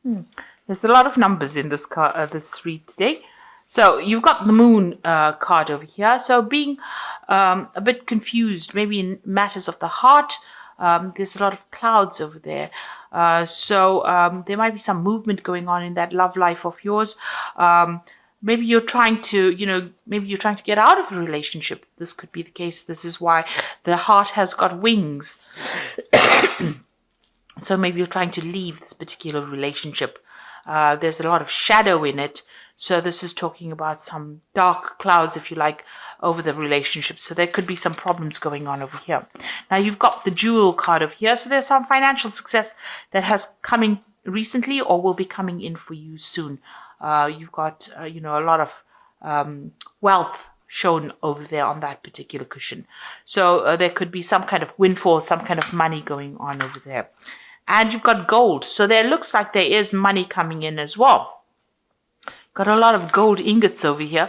There's a lot of numbers in this this read today. So you've got the moon card over here. So being a bit confused, maybe in matters of the heart. There's a lot of clouds over there. So there might be some movement going on in that love life of yours. Maybe you're trying to, maybe you're trying to get out of a relationship. This could be the case. This is why the heart has got wings. So maybe you're trying to leave this particular relationship. There's a lot of shadow in it. So this is talking about some dark clouds, if you like, over the relationship. So there could be some problems going on over here. Now you've got the jewel card over here. So there's some financial success that has come in recently or will be coming in for you soon. You've got, a lot of wealth shown over there on that particular cushion. So there could be some kind of windfall, some kind of money going on over there. And you've got gold. So there looks like there is money coming in as well. Got a lot of gold ingots over here.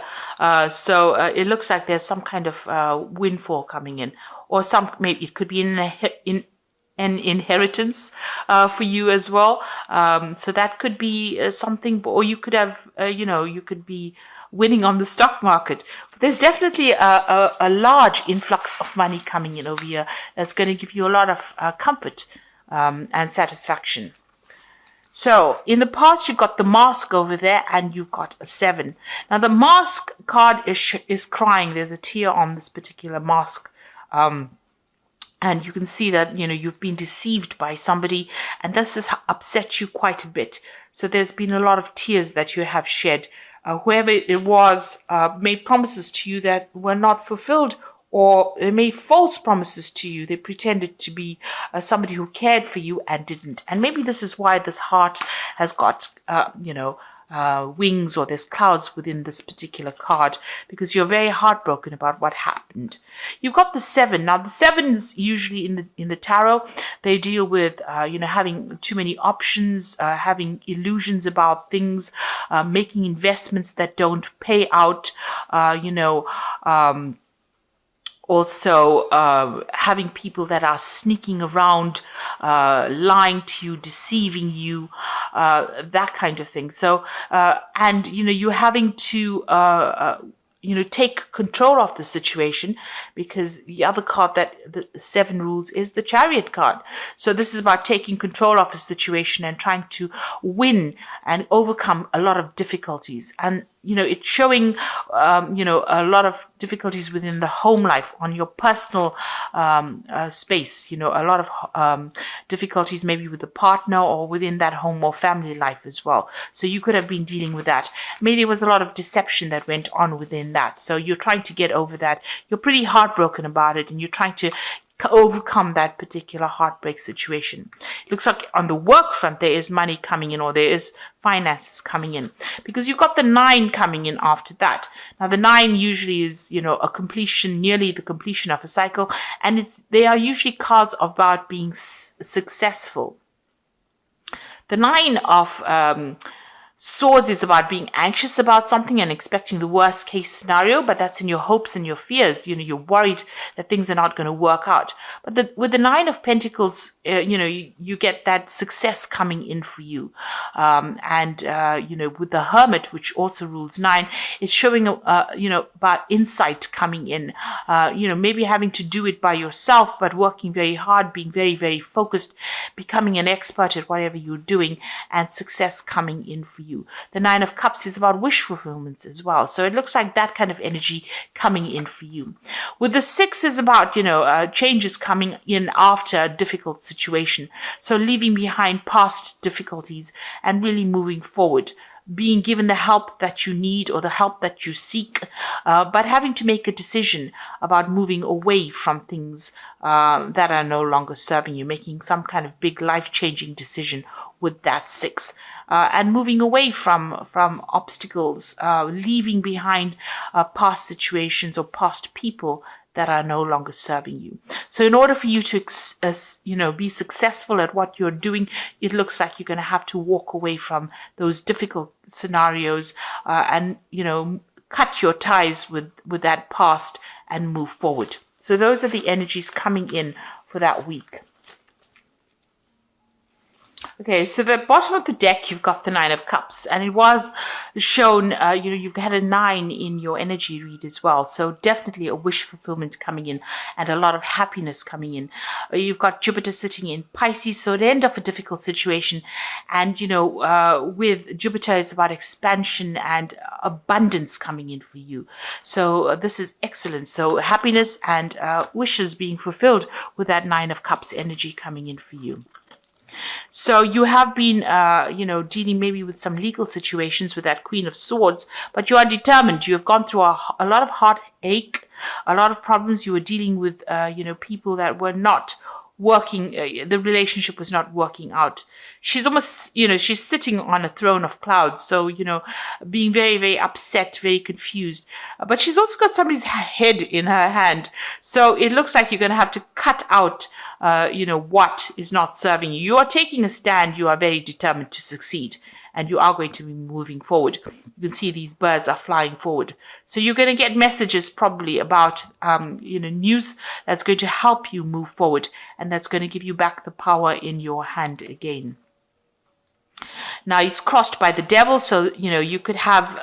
So it looks like there's some kind of windfall coming in. Or maybe it could be in an inheritance for you as well. So that could be something. Or you could have, you could be winning on the stock market. But there's definitely a large influx of money coming in over here. That's going to give you a lot of comfort and satisfaction. So in the past, you've got the mask over there and you've got a 7. Now the mask card is crying. There's a tear on this particular mask. And you can see that, you've been deceived by somebody and this has upset you quite a bit. So there's been a lot of tears that you have shed. Whoever it was made promises to you that were not fulfilled, or they made false promises to you. They pretended to be somebody who cared for you and didn't. And maybe this is why this heart has got, wings, or there's clouds within this particular card, because you're very heartbroken about what happened. You've got the 7. Now, the 7s usually in the tarot, they deal with, having too many options, having illusions about things, making investments that don't pay out, also having people that are sneaking around, lying to you, deceiving you, that kind of thing. So, and, you're having to, take control of the situation, because the other card that the 7 rules is the Chariot card. So this is about taking control of the situation and trying to win and overcome a lot of difficulties. And it's showing, a lot of difficulties within the home life, on your personal space, a lot of difficulties maybe with the partner or within that home or family life as well. So you could have been dealing with that. Maybe there was a lot of deception that went on within that. So you're trying to get over that. You're pretty heartbroken about it and you're trying to overcome that particular heartbreak situation. It looks like on the work front there is money coming in, or there is finances coming in, because you've got the 9 coming in after that. Now the 9 usually is a completion, nearly the completion of a cycle, and they are usually cards about being successful. The 9 of Swords is about being anxious about something and expecting the worst case scenario, but that's in your hopes and your fears. You're worried that things are not going to work out. But with the 9 of Pentacles, you get that success coming in for you. With the Hermit, which also rules 9, it's showing, about insight coming in. Maybe having to do it by yourself, but working very hard, being very, very focused, becoming an expert at whatever you're doing, and success coming in for you. The 9 of Cups is about wish fulfillments as well. So it looks like that kind of energy coming in for you. With the 6 is about, changes coming in after a difficult situation. So leaving behind past difficulties and really moving forward. Being given the help that you need or the help that you seek, but having to make a decision about moving away from things that are no longer serving you, making some kind of big life-changing decision with that 6. And moving away from obstacles, leaving behind past situations or past people that are no longer serving you. So in order for you to, be successful at what you're doing, it looks like you're going to have to walk away from those difficult scenarios and, cut your ties with that past and move forward. So those are the energies coming in for that week. Okay, so the bottom of the deck, you've got the Nine of Cups, and it was shown, you've had a 9 in your energy read as well. So definitely a wish fulfillment coming in and a lot of happiness coming in. You've got Jupiter sitting in Pisces, so the end of a difficult situation. And, with Jupiter, it's about expansion and abundance coming in for you. So this is excellent. So happiness and wishes being fulfilled with that Nine of Cups energy coming in for you. So you have been, dealing maybe with some legal situations with that Queen of Swords, but you are determined. You have gone through a lot of heartache, a lot of problems. You were dealing with, people that were not working. The relationship was not working out. She's almost, she's sitting on a throne of clouds. So, being very, very upset, very confused. But she's also got somebody's head in her hand. So it looks like you're going to have to cut out what is not serving you. You are taking a stand. You are very determined to succeed, and you are going to be moving forward. You can see these birds are flying forward. So you're going to get messages probably about, news that's going to help you move forward, and that's going to give you back the power in your hand again. Now it's crossed by the devil, so, you could have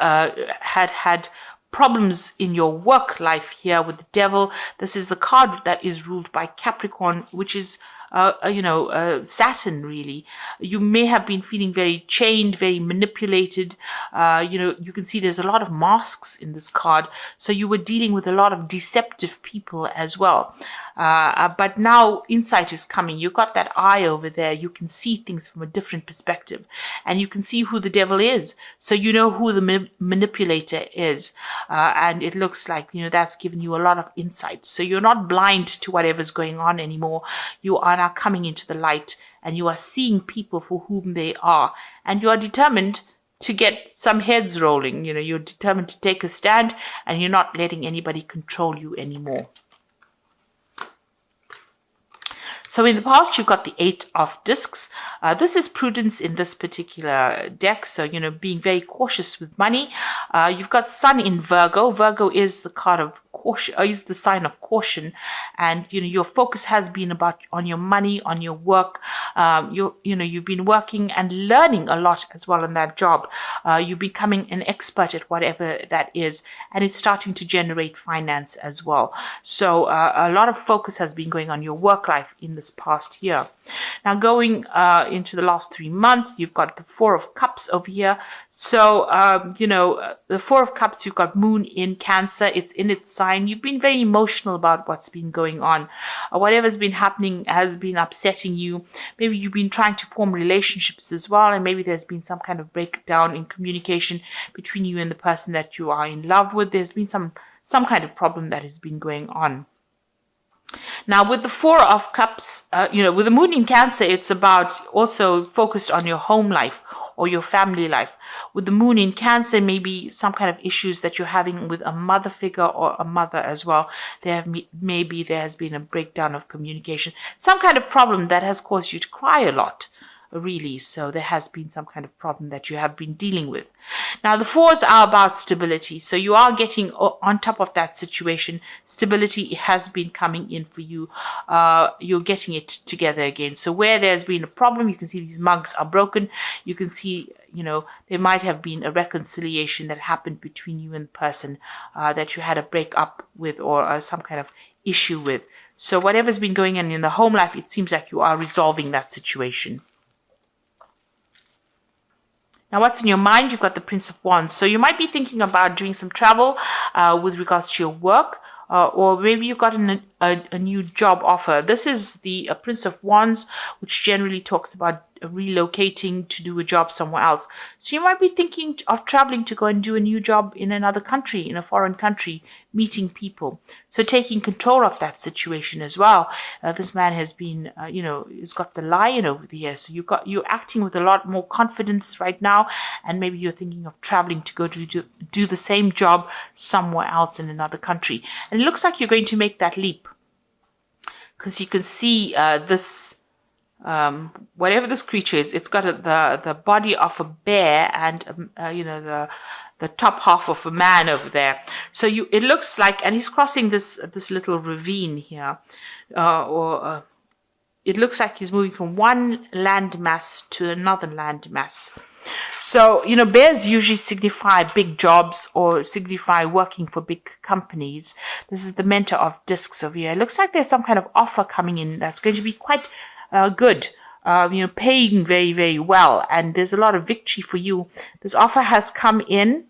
had problems in your work life here with the devil. This is the card that is ruled by Capricorn, which is Saturn, really. You may have been feeling very chained, very manipulated. You can see there's a lot of masks in this card. So you were dealing with a lot of deceptive people as well. But now insight is coming. You've got that eye over there. You can see things from a different perspective, and you can see who the devil is. So you know who the manipulator is. And it looks like, that's given you a lot of insight. So you're not blind to whatever's going on anymore. You are now coming into the light, and you are seeing people for whom they are. And you are determined to get some heads rolling. You're determined to take a stand, and you're not letting anybody control you anymore. So in the past, you've got the 8 of Discs. This is prudence in this particular deck. So, being very cautious with money. You've got Sun in Virgo. Virgo is the card of caution, is the sign of caution. And, your focus has been on your money, on your work. You've been working and learning a lot as well in that job. You're becoming an expert at whatever that is. And it's starting to generate finance as well. So a lot of focus has been going on your work life in this past year. Now going into the last 3 months, you've got the 4 of Cups over here. So, the 4 of Cups, you've got Moon in Cancer. It's in its sign. You've been very emotional about what's been going on. Whatever's been happening has been upsetting you. Maybe you've been trying to form relationships as well, and maybe there's been some kind of breakdown in communication between you and the person that you are in love with. There's been some kind of problem that has been going on. Now, with the 4 of Cups, with the Moon in Cancer, it's about also focused on your home life or your family life. With the Moon in Cancer, maybe some kind of issues that you're having with a mother figure or a mother as well. Maybe there has been a breakdown of communication, some kind of problem that has caused you to cry a lot. Really, so there has been some kind of problem that you have been dealing with. Now, the 4s are about stability, so you are getting on top of that situation. Stability has been coming in for you. You're getting it together again. So where there's been a problem, you can see these mugs are broken. You can see, there might have been a reconciliation that happened between you and the person that you had a breakup with or some kind of issue with. So whatever's been going on in the home life, it seems like you are resolving that situation. Now, what's in your mind? You've got the Prince of Wands. So you might be thinking about doing some travel with regards to your work, or maybe you've got a new job offer. This is the Prince of Wands, which generally talks about relocating to do a job somewhere else. So you might be thinking of traveling to go and do a new job in another country, in a foreign country, meeting people. So taking control of that situation as well. This man has been, he's got the lion over there. So you're acting with a lot more confidence right now, and maybe you're thinking of traveling to go to do the same job somewhere else in another country. And it looks like you're going to make that leap, because you can see this. Whatever this creature is, it's got the body of a bear and the top half of a man over there. So it looks like, and he's crossing this little ravine here, it looks like he's moving from one land mass to another land mass. So, bears usually signify big jobs or signify working for big companies. This is the mentor of discs over here. It looks like there's some kind of offer coming in that's going to be quite good. Paying very, very well. And there's a lot of victory for you. This offer has come in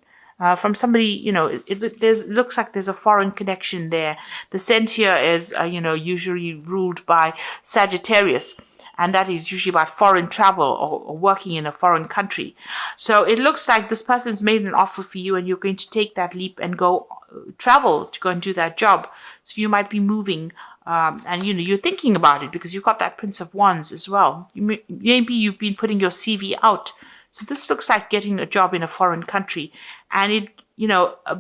from somebody, it looks like there's a foreign connection there. The scent here is, usually ruled by Sagittarius. And that is usually about foreign travel or working in a foreign country. So it looks like this person's made an offer for you and you're going to take that leap and go travel to go and do that job. So you might be moving and, you're thinking about it because you've got that Prince of Wands as well. Maybe you've been putting your CV out. So this looks like getting a job in a foreign country. And it,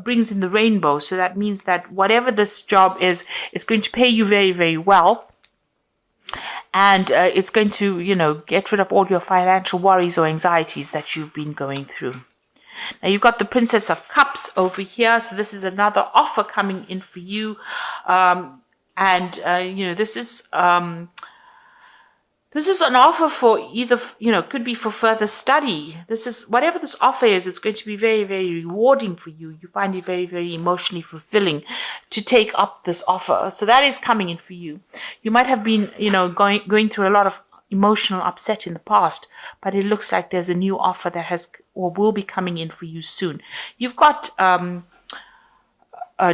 brings in the rainbow. So that means that whatever this job is, it's going to pay you very, very well. And it's going to, get rid of all your financial worries or anxieties that you've been going through. Now, you've got the Princess of Cups over here. So this is another offer coming in for you. This is an offer for either, could be for further study. This is, whatever this offer is, it's going to be very, very rewarding for you. You find it very, very emotionally fulfilling to take up this offer. So that is coming in for you. You might have been, going through a lot of emotional upset in the past, but it looks like there's a new offer that has or will be coming in for you soon. You've got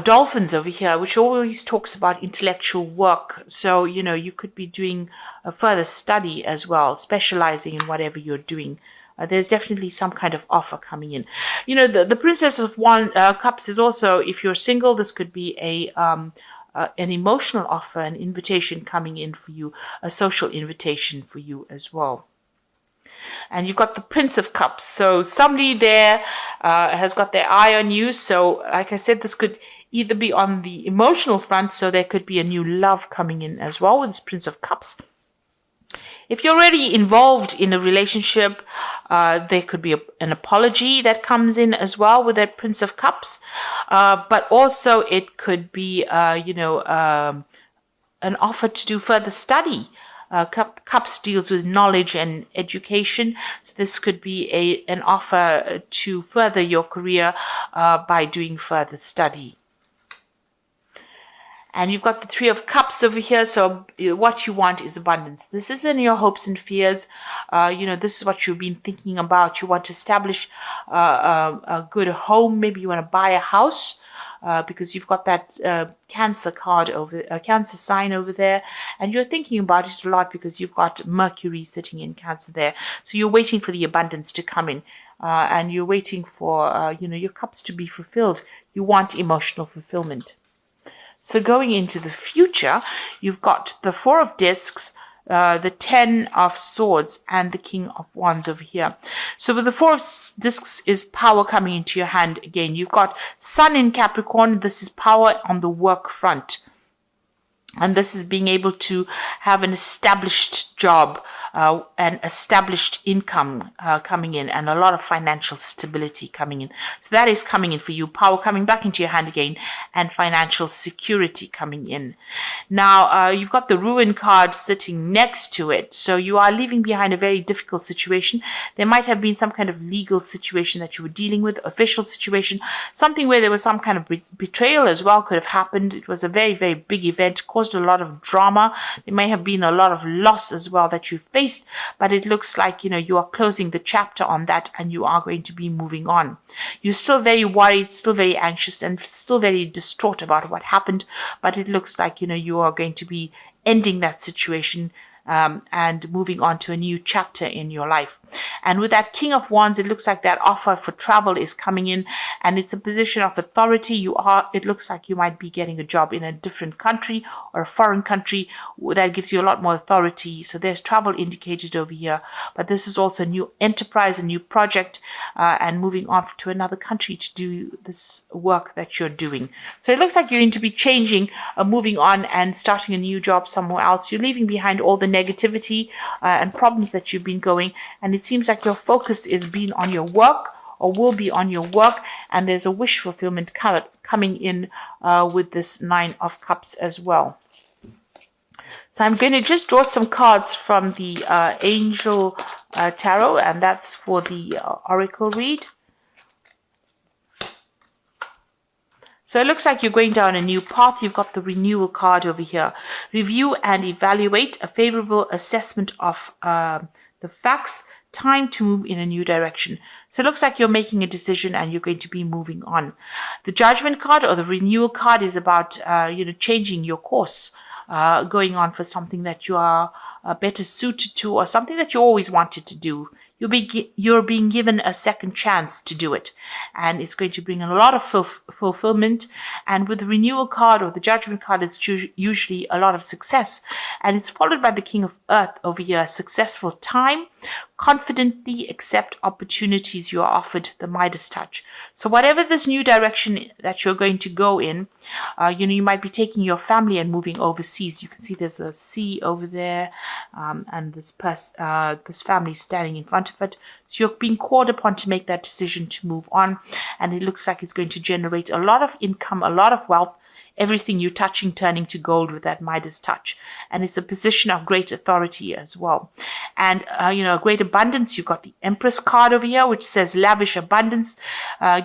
dolphins over here, which always talks about intellectual work. So, you could be doing a further study as well, specializing in whatever you're doing. There's definitely some kind of offer coming in. The Princess of Cups is also, if you're single, this could be an emotional offer, an invitation coming in for you, a social invitation for you as well. And you've got the Prince of Cups. So somebody there has got their eye on you. So like I said, this could either be on the emotional front. So there could be a new love coming in as well with this Prince of Cups. If you're already involved in a relationship, there could be an apology that comes in as well with that Prince of Cups. But also it could be, an offer to do further study. Cups deals with knowledge and education. So this could be an offer to further your career by doing further study. And you've got the Three of Cups over here. So what you want is abundance. This isn't your hopes and fears. This is what you've been thinking about. You want to establish a good home. Maybe you want to buy a house. Because you've got that Cancer card Cancer sign over there, and you're thinking about it a lot because you've got Mercury sitting in Cancer there. So you're waiting for the abundance to come in, and you're waiting for your cups to be fulfilled. You want emotional fulfillment. So going into the future, you've got the Four of Discs, the 10 of Swords, and the King of Wands over here. So with the Four of Discs is power coming into your hand again. You've got Sun in Capricorn. This is power on the work front. And this is being able to have an established job, and established income coming in, and a lot of financial stability coming in. So that is coming in for you. Power coming back into your hand again, and financial security coming in. Now, you've got the Ruin card sitting next to it. So you are leaving behind a very difficult situation. There might have been some kind of legal situation that you were dealing with, official situation, something where there was some kind of betrayal as well could have happened. It was a very, very big event, caused a lot of drama. There may have been a lot of loss as well that you faced, but it looks like, you are closing the chapter on that and you are going to be moving on. You're still very worried, still very anxious, and still very distraught about what happened, but it looks like, you are going to be ending that situation, and moving on to a new chapter in your life. And with that King of Wands, it looks like that offer for travel is coming in, and it's a position of authority. It looks like you might be getting a job in a different country or a foreign country that gives you a lot more authority. So there's travel indicated over here, but this is also a new enterprise, a new project, and moving on to another country to do this work that you're doing. So it looks like you're going to be changing, moving on and starting a new job somewhere else. You're leaving behind all the negativity and problems that you've been going, and it seems like your focus is being on your work, or will be on your work, and there's a wish fulfillment coming in with this Nine of Cups as well. So I'm going to just draw some cards from the Angel Tarot, and that's for the Oracle read. So it looks like you're going down a new path. You've got the renewal card over here. Review and evaluate a favorable assessment of the facts. Time to move in a new direction. So it looks like you're making a decision and you're going to be moving on. The judgment card or the renewal card is about changing your course, going on for something that you are better suited to, or something that you always wanted to do. You're being given a second chance to do it, and it's going to bring a lot of fulfillment. And with the renewal card or the judgment card, it's usually a lot of success, and it's followed by the King of Earth over here. Successful time. Confidently accept opportunities you are offered, the Midas touch. So whatever this new direction that you're going to go in, you might be taking your family and moving overseas. You can see there's a sea over there, and this family standing in front of it. So you're being called upon to make that decision to move on, and it looks like it's going to generate a lot of income, a lot of wealth. Everything you're touching turning to gold with that Midas touch. And it's a position of great authority as well. And, great abundance. You've got the Empress card over here, which says lavish abundance.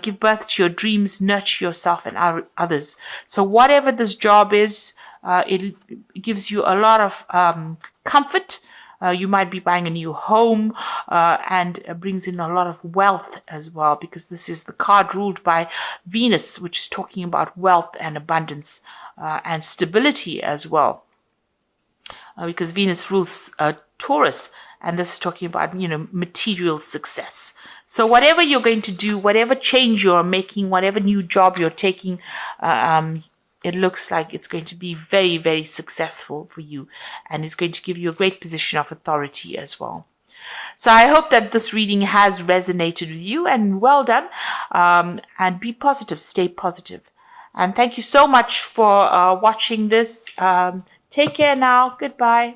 Give birth to your dreams, nurture yourself and others. So whatever this job is, it gives you a lot of comfort. You might be buying a new home, and brings in a lot of wealth as well, because this is the card ruled by Venus, which is talking about wealth and abundance and stability as well, because Venus rules Taurus, and this is talking about material success. So whatever you're going to do, whatever change you're making, whatever new job you're taking, it looks like it's going to be very, very successful for you, and it's going to give you a great position of authority as well. So I hope that this reading has resonated with you, and well done. And be positive, stay positive. And thank you so much for watching this. Take care now. Goodbye.